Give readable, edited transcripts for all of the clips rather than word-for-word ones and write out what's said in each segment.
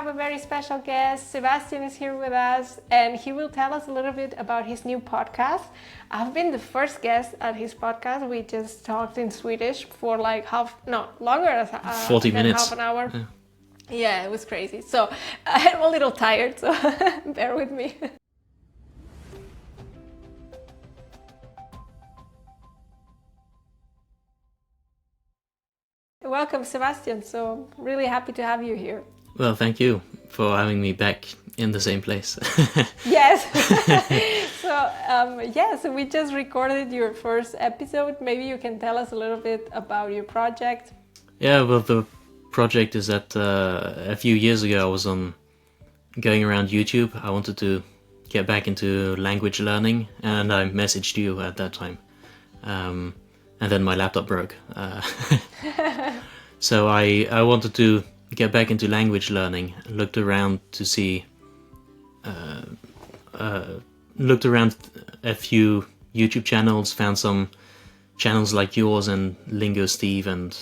have a very special guest. Sebastian is here with us, and he will tell us a little bit about his new podcast. I've been the first guest at his podcast. We just talked in Swedish for like longer 40 than minutes. half an hour. Yeah. Yeah, it was crazy. So I'm a little tired, so bear with me. Welcome, Sebastian. So really happy to have you here. Well, thank you for having me back in the same place. Yes. So we just recorded your first episode. Maybe you can tell us a little bit about your project. Yeah, well, the project is that a few years ago I was going around YouTube. I wanted to get back into language learning, and I messaged you at that time. And then my laptop broke. So I wanted to get back into language learning. Looked around to see, looked around a few YouTube channels, found some channels like yours and Lingo Steve and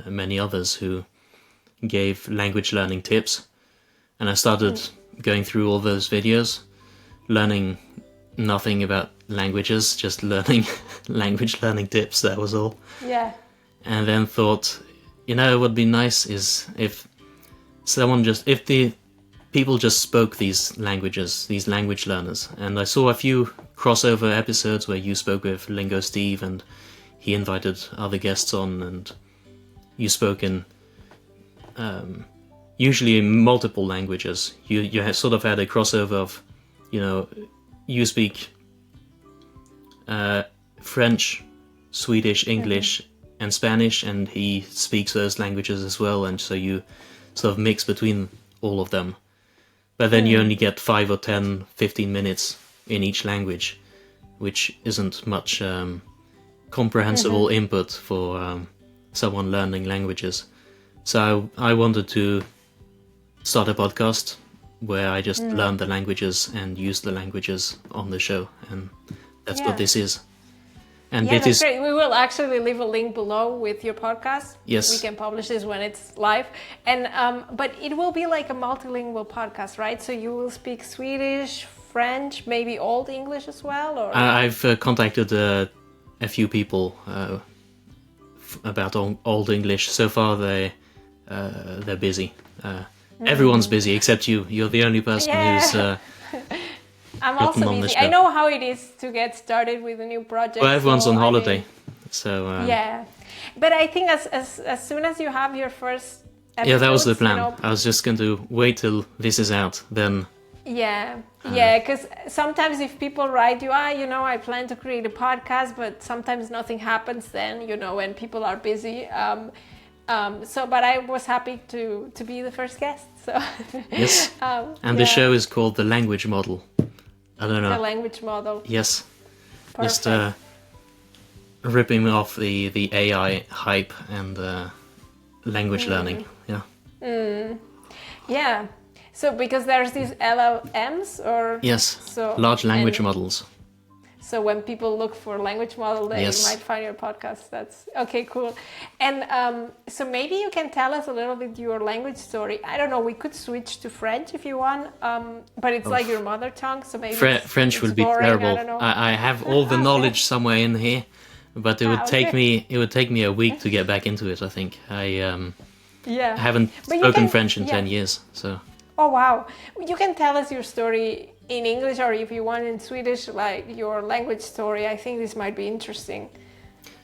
many others who gave language learning tips. And I started going through all those videos, learning nothing about languages, just learning language learning tips, that was all. Yeah. And then thought, what would be nice is if the people just spoke these languages, these language learners. And I saw a few crossover episodes where you spoke with Lingo Steve and he invited other guests on, and you spoke in usually in multiple languages. You sort of had a crossover of, you speak French, Swedish, English, and Spanish, and he speaks those languages as well, and so you sort of mix between all of them. But then you only get 5 or 10, 15 minutes in each language, which isn't much comprehensible input for someone learning languages. So I wanted to start a podcast where I just learn the languages and use the languages on the show, and that's what this is. And yeah, that's great. We will actually leave a link below with your podcast. Yes. We can publish this when it's live. And but it will be like a multilingual podcast, right? So you will speak Swedish, French, maybe Old English as well? Or I've contacted a few people about Old English. So far they're busy. Everyone's busy except you. You're the only person who's... I'm also busy. I know how it is to get started with a new project. Well, everyone's on holiday, so... yeah, but I think as soon as you have your first episodes... Yeah, that was the plan. I was just going to wait till this is out, then... Yeah, because sometimes if people write you, I plan to create a podcast, but sometimes nothing happens then, when people are busy. But I was happy to be the first guest. So yes, and the show is called The Language Model. I don't know. The Language Model. Yes. Perfect. Just ripping off the AI hype and language learning. Yeah. Yeah. So because there's these LLMs or... Yes, large language models. So when people look for language model, they might find your podcast. That's okay, cool. And so maybe you can tell us a little bit your language story. I don't know, we could switch to French if you want, but it's like your mother tongue, so maybe French would be boring, terrible. I don't know. I have all the knowledge somewhere in here, but it would take me a week to get back into it, I think. I haven't spoken French in 10 years, so... Oh, wow. You can tell us your story in English, or if you want in Swedish, like your language story. I think this might be interesting.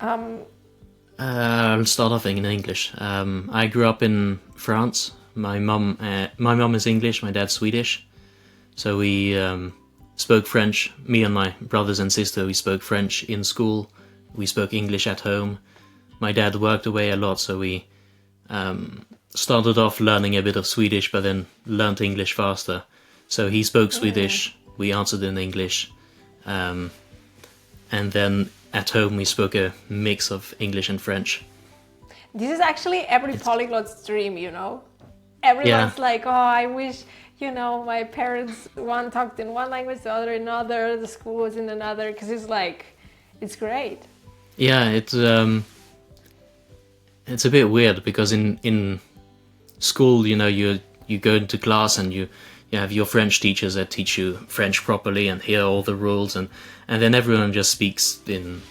I'll start off in English. I grew up in France. My mum is English, my dad's Swedish. So we spoke French. Me and my brothers and sister, we spoke French in school. We spoke English at home. My dad worked away a lot, so we... started off learning a bit of Swedish, but then learnt English faster. So he spoke Swedish, we answered in English, and then at home we spoke a mix of English and French. This is actually every polyglot's dream, Everyone's like, I wish, my parents, one talked in one language, the other in another, the school was in another, because it's great. Yeah, it's a bit weird because in school, you go into class and you have your French teachers that teach you French properly and hear all the rules, and then everyone just speaks in,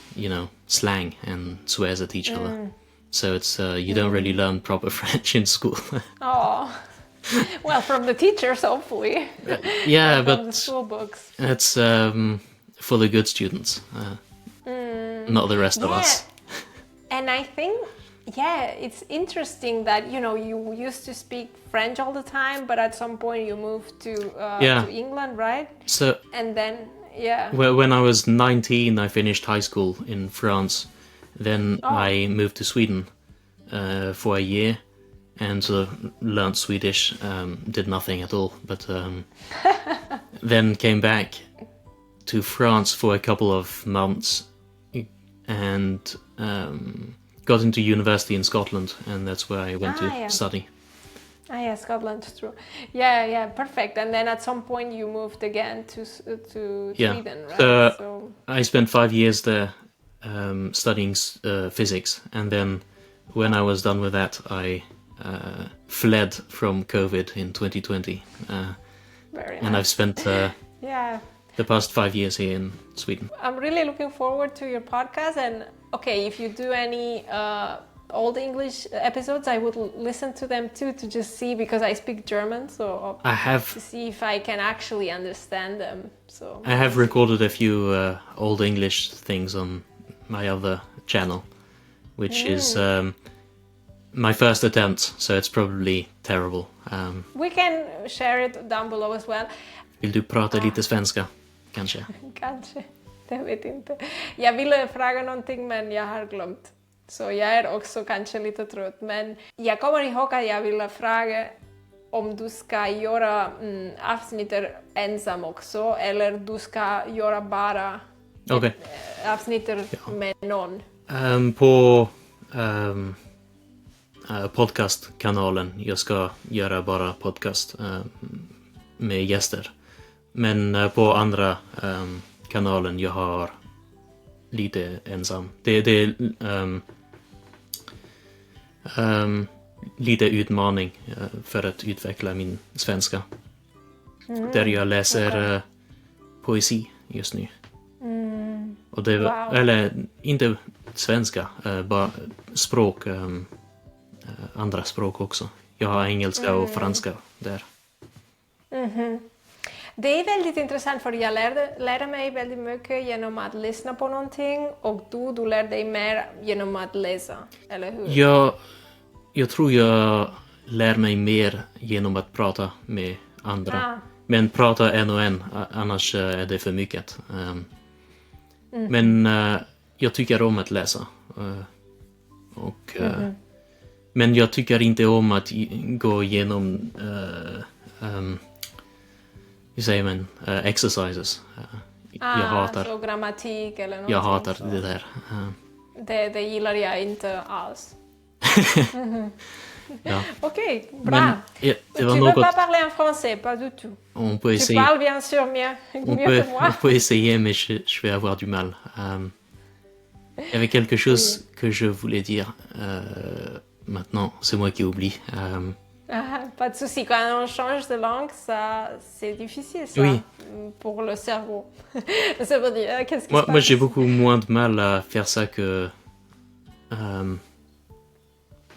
slang and swears at each other. So it's you don't really learn proper French in school. Oh, well, from the teachers, hopefully. Yeah, from but the school books. it's for the good students, not the rest of us. And I think, it's interesting that, you used to speak French all the time, but at some point you moved to England, right? So, and then, Well, when I was 19, I finished high school in France. Then I moved to Sweden for a year and sort of learned Swedish, did nothing at all, but then came back to France for a couple of months and got into university in Scotland, and that's where I went to study. Scotland, true. Yeah, perfect. And then at some point you moved again to Sweden, right? So I spent 5 years there studying physics, and then when I was done with that, I fled from COVID in 2020. Very nice. And I've spent the past 5 years here in Sweden. I'm really looking forward to your podcast, and if you do any old English episodes, I would listen to them too, to just see, because I speak German, so to see if I can actually understand them. So I have recorded a few old English things on my other channel, which is my first attempt, so it's probably terrible. We can share it down below as well. Vill du prata lite svenska, kanske? Kanske, det vet inte. Jag ville fråga någonting, men jag har glömt. Så jag är också kanske lite trött. Men jag kommer ihåg att jag ville fråga om du ska göra avsnittet ensam också, eller du ska göra bara avsnittet med någon. På podcastkanalen, jag ska göra bara podcast med gäster. Men på andra kanalen jag har lite ensam. Det är lite utmaning för att utveckla min svenska. Där jag läser poesi just nu. Och det eller inte svenska, bara språk, andra språk också. Jag har engelska och franska där. Det är väldigt intressant, för jag lärde mig väldigt mycket genom att lyssna på någonting, och du lär dig mer genom att läsa, eller hur? Jag tror jag lär mig mer genom att prata med andra. Men prata en och en, annars är det för mycket. Men jag tycker om att läsa. Men jag tycker inte om att gå igenom hur säger man, exercises. Jag hatar så grammatik eller någonting. Jag hatar det där. Det gillar jag inte alls. Okej, bra. Men, tu veux pas parler en français, pas du tout. On peut essayer. Tu parles bien sûr mieux que moi. On peut essayer, mais je vais avoir du mal. Il y avait quelque chose que je voulais dire. Maintenant, c'est moi qui oublie. Pas de souci. Quand on change de langue, c'est difficile, ça, pour le cerveau. Ça veut dire, qu'est-ce qui se passe? Moi, j'ai beaucoup moins de mal à faire ça que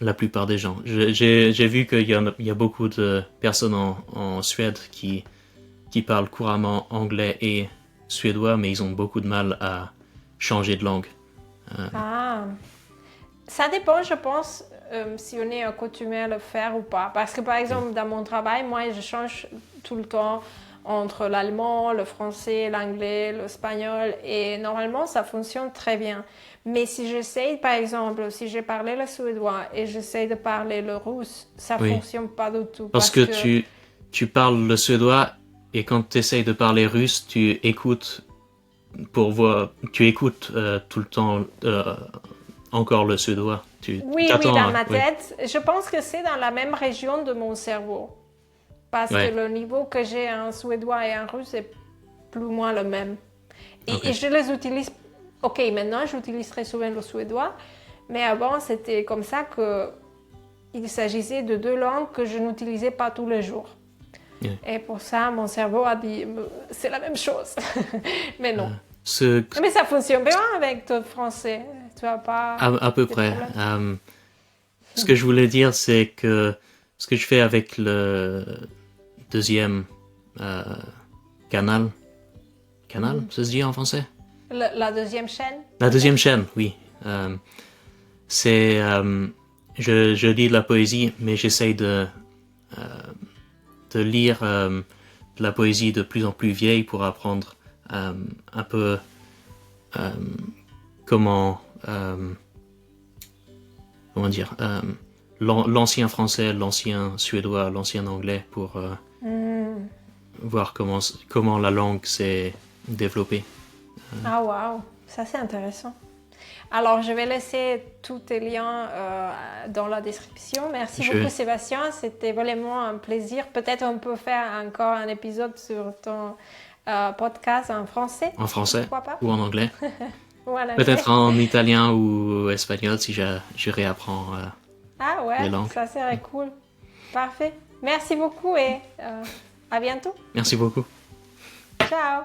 la plupart des gens. J'ai vu qu'il y a beaucoup de personnes en Suède qui parlent couramment anglais et suédois, mais ils ont beaucoup de mal à changer de langue. Ça dépend, je pense, si on est accoutumé à le faire ou pas. Parce que par exemple, dans mon travail, moi, je change tout le temps entre l'allemand, le français, l'anglais, l'espagnol, et normalement, ça fonctionne très bien. Mais si j'essaye, par exemple, si j'ai parlé le suédois et j'essaye de parler le russe, ça fonctionne pas du tout. Parce que tu parles le suédois, et quand tu essayes de parler russe, tu écoutes pour voir, tu écoutes tout le temps encore le suédois. Oui, dans ma tête. Je pense que c'est dans la même région de mon cerveau. Parce que le niveau que j'ai en suédois et en russe est plus ou moins le même. Et je les utilise. Maintenant, j'utilise très souvent le suédois. Mais avant, c'était comme ça que il s'agissait de 2 langues que je n'utilisais pas tous les jours. Yeah. Et pour ça, mon cerveau a dit, c'est la même chose. Mais non. Ce... Mais ça fonctionne bien avec ton français. Tu n'as pas... À peu près. Ce que je voulais dire, c'est que ce que je fais avec le deuxième canal, ça se dit en français? La deuxième chaîne? La deuxième chaîne, oui. C'est... je lis de la poésie, mais j'essaye de lire de la poésie de plus en plus vieille pour apprendre un peu comment dire, l'ancien français, l'ancien suédois, l'ancien anglais pour voir comment la langue s'est développée. Ah waouh, ça c'est intéressant. Alors je vais laisser tous tes liens dans la description. Merci beaucoup Sébastien, c'était vraiment un plaisir. Peut-être on peut faire encore un épisode sur ton podcast en français. En français pourquoi pas? Ou en anglais. Ou en anglais. Peut-être en italien ou espagnol si je réapprends les langues. Ça serait cool. Parfait. Merci beaucoup et à bientôt. Merci beaucoup. Ciao.